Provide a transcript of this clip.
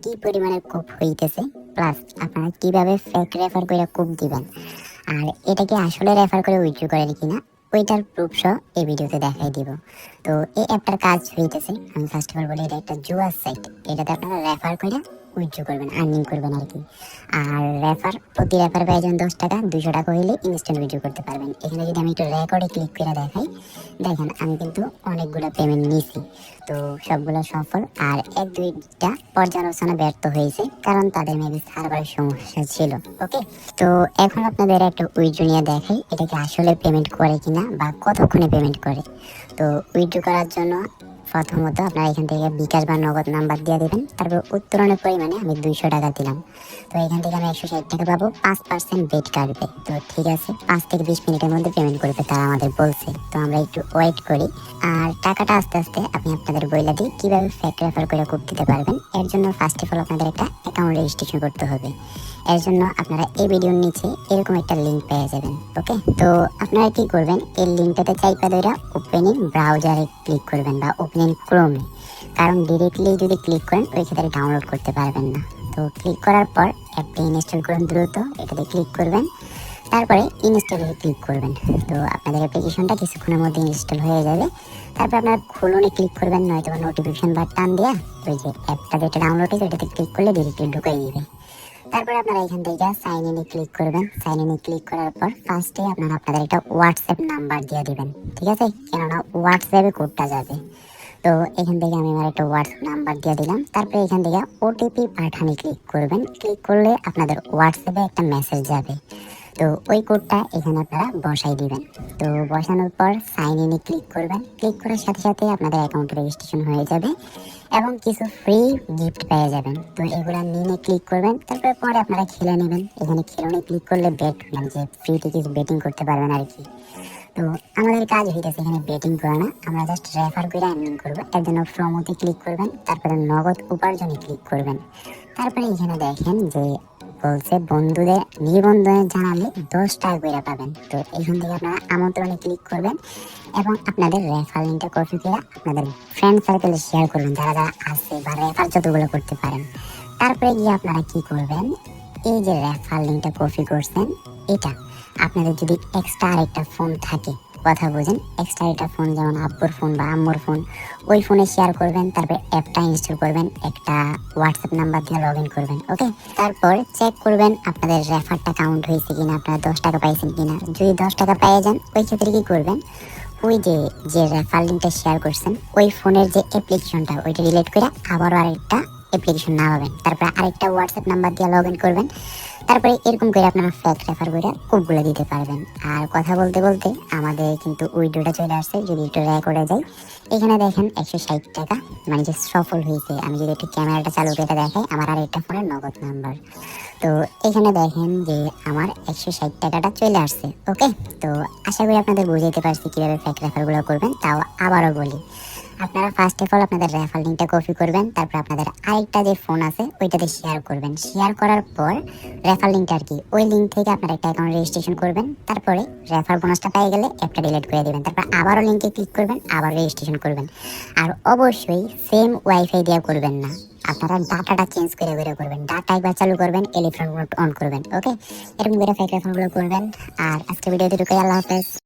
কি পরিমাণে কোপ হইতেছে, প্লাস আপনারা কিভাবে ফেক রেফার করে কোপ দিবেন, আর এটাকে আসলে রেফার করে উইথড্র করেন কিনা ওইটার প্রুফ সহ এই ভিডিওতে দেখাই দিব। তো এই অ্যাপটার কাজ হইতেছে, আমি ফার্স্ট অফ অল বলি, এটা একটা জুয়া সাইট। এটাতে আপনারা রেফার করে উইথড্র করবেন, আর্নিং করবেন আর কি। আর প্রতি রেফার পেয়ে যাবেন 10 টাকা, 200 টাকা হইলে ইনস্ট্যান্ট উইথড্র করতে পারবেন। এখানে যদি আমি একটু রেকর্ডে ক্লিক করে দেখাই, দেখেন আমি কিন্তু অনেকগুলো পেমেন্ট নিয়েছি, তো সবগুলো সফল। আর 1-2টা পর্যালোচনা ব্যর্থ হয়েছে, কারণ তাদের মেবি সার্ভারের সমস্যা ছিল। ওকে, তো এখন আপনাদের একটা উইথড্র নিয়ে দেখাই, এটাকে আসলে পেমেন্ট করে কিনা বা কতক্ষণে পেমেন্ট করে। তো উইথড্র করার জন্য প্রথমত আপনারা এখান থেকে বিকাশ বা নগদ নাম্বার দিয়ে দেবেন। তারপর উত্তোলনের পরিমাণে আমি 200 টাকা দিলাম। তো এখান থেকে আমি 160 টাকা পাবো, 5% বেট কাটবে। তো ঠিক আছে, 5 থেকে 20 মিনিটের মধ্যে পেমেন্ট করবে তারা আমাদের বলছে। তো আমরা একটু ওয়েট করি। আর টাকাটা আস্তে আস্তে আমি আপনাদের বইলা দিই কিভাবে ফেক রেফার করে কোড দিতে পারবেন। এর জন্য ফার্স্ট অফ অল আপনাদের একটা অ্যাকাউন্ট রেজিস্ট্রেশন করতে হবে। এর জন্য আপনারা এই ভিডিওর নিচে এরকম একটা লিঙ্ক পেয়ে যাবেন। ওকে, তো আপনারা কি করবেন, এই লিঙ্কটাতে চাইপা ধরে ওপেন ইন ব্রাউজারে ক্লিক করবেন বা ওপেন ইন ক্রোমে, কারণ ডিরেক্টলি যদি ক্লিক করেন ওই ক্ষেত্রে ডাউনলোড করতে পারবেন না। তো ক্লিক করার পর অ্যাপটা ইনস্টল করুন দ্রুত, এটাতে ক্লিক করবেন, তারপরে ইনস্টলে ক্লিক করবেন। তো আপনাদের অ্যাপ্লিকেশনটা কিছুক্ষণের মধ্যে ইনস্টল হয়ে যাবে। তারপর আপনারা খুলুনে ক্লিক করবেন, নয়তো নোটিফিকেশন বার টান দিয়ে ওই যে অ্যাপটা যেটা ডাউনলোড হয়েছে ওটাতে ক্লিক করলে ডিরেক্টলি ঢুকিয়ে দিবে। তারপর আপনারা এখান থেকে সাইন ইনে ক্লিক করবেন। সাইন ইনে ক্লিক করার পর ফার্স্টে আপনারা আপনাদের একটা হোয়াটসঅ্যাপ নাম্বার দিয়ে দিবেন, ঠিক আছে, কেননা হোয়াটসঅ্যাপে কোডটা যাবে। তো এখান থেকে আমি আমার একটা হোয়াটসঅ্যাপ নাম্বার দিয়ে দিলাম। তারপরে এখান থেকে ওটিপি পাঠানি ক্লিক করবেন। ক্লিক করলে আপনাদের হোয়াটসঅ্যাপে একটা মেসেজ যাবে। তো ওই কোডটা এখানে আপনারা বসাই দিবেন। তো বসানোর পর সাইন ইনে ক্লিক করবেন। ক্লিক করার সাথে সাথে আপনাদের অ্যাকাউন্ট রেজিস্ট্রেশন হয়ে যাবে এবং কিছু ফ্রি গিফট পেয়ে যাবেন। তো এগুলা নিয়ে ক্লিক করবেন, তারপরে পরে আপনারা খেলে নেবেন। এখানে খেলনে ক্লিক করলে বেট, মানে যে ফ্রি টিকিট বেটিং করতে পারবেন আর কি। তো আমাদের কাজ হইতেছে এখানে বেটিং করা না, আমরা জাস্ট রেফার করে আর্নিং করবো। এর জন্য প্রমোতে ক্লিক করবেন, তারপরে নগদ উপার্জনে ক্লিক করবেন। তারপরে এখানে দেখেন যে বলছে বন্ধুদের নিবন্ধনে জানালে 10 টাকা করে পাবেন। তো এখান থেকে আপনারা আমন্ত্রণে ক্লিক করবেন এবং আপনাদের রেফার লিঙ্কটা কপি করে আপনাদের ফ্রেন্ড সার্কেলে শেয়ার করবেন, যারা যারা আছে বা রেফার যতগুলো করতে পারেন। তারপরে গিয়ে আপনারা কি করবেন, এই যে রেফার লিঙ্কটা কপি করছেন, এটা আপনাদের যদি এক্সট্রা আরেকটা ফোন থাকে, কথা বোঝেন, এক্সট্রা একটা ফোন যেমন আব্বুর ফোন বা আম্মুর ফোন, ওই ফোনে শেয়ার করবেন। তারপর অ্যাপটা ইনস্টল করবেন, একটা হোয়াটসঅ্যাপ নাম্বার দিয়ে লগ ইন করবেন। ওকে, তারপর চেক করবেন আপনাদের রেফারটা কাউন্ট হয়েছে কিনা, আপনারা 10 টাকা পাইছেন কিনা। যদি 10 টাকা পেয়ে যান, ওই ক্ষেত্রে কি করবেন, ওই যে রেফার লিঙ্কটা শেয়ার করছেন ওই ফোনের যে অ্যাপ্লিকেশনটা ওইটা ডিলিট করে আবারও আরেকটা অ্যাপ্লিকেশন নামাবেন। তারপর আরেকটা হোয়াটসঅ্যাপ নাম্বার দিয়ে লগ ইন করবেন। তারপরে এরকম করে আপনারা ফেক রেফার করে কোডগুলো দিতে পারবেন। আর কথা বলতে বলতে আমাদের কিন্তু উইড্রোটা চলে আসছে, যদি একটু রেকর্ডে যাই, এখানে দেখেন 160 টাকা, মানে যে সফল হয়েছে। আমি যদি একটু ক্যামেরাটা চালু করে দেখাই, আমার আর একটা ফোনের নগদ নাম্বার, তো এখানে দেখেন যে আমার 160 টাকাটা চলে আসছে। ওকে, তো আশা করি আপনাদের বুঝাইতে পারছি কিভাবে ফেক রেফারগুলো করবেন। তাও আবারও বলি, আপনারা ফার্স্ট অফ অল আপনাদের রেফার লিঙ্কটা কপি করবেন, তারপর আপনাদের আরেকটা যে ফোন আছে ওইটাতে শেয়ার করবেন। শেয়ার করার পর রেফার লিঙ্কটা আর কি, ওই লিঙ্ক থেকে আপনারা একটা অ্যাকাউন্ট রেজিস্ট্রেশন করবেন। তারপরে রেফার বোনাসটা পেয়ে গেলে অ্যাপটা ডিলিট করে দেবেন। তারপর আবারও লিঙ্কে ক্লিক করবেন, আবার রেজিস্ট্রেশন করবেন। আর অবশ্যই সেম ওয়াইফাই দিয়ে করবেন না, আপনারা ডাটাটা চেঞ্জ করে করবেন। ডাটা একবার চালু করবেন, এলিফ্যান্ট মোড অন করবেন। ওকে, এরকম করে ফেক রেফারগুলো করবেন। আর আজকে ভিডিওতে ঢুকে, আল্লাহ হাফেজ।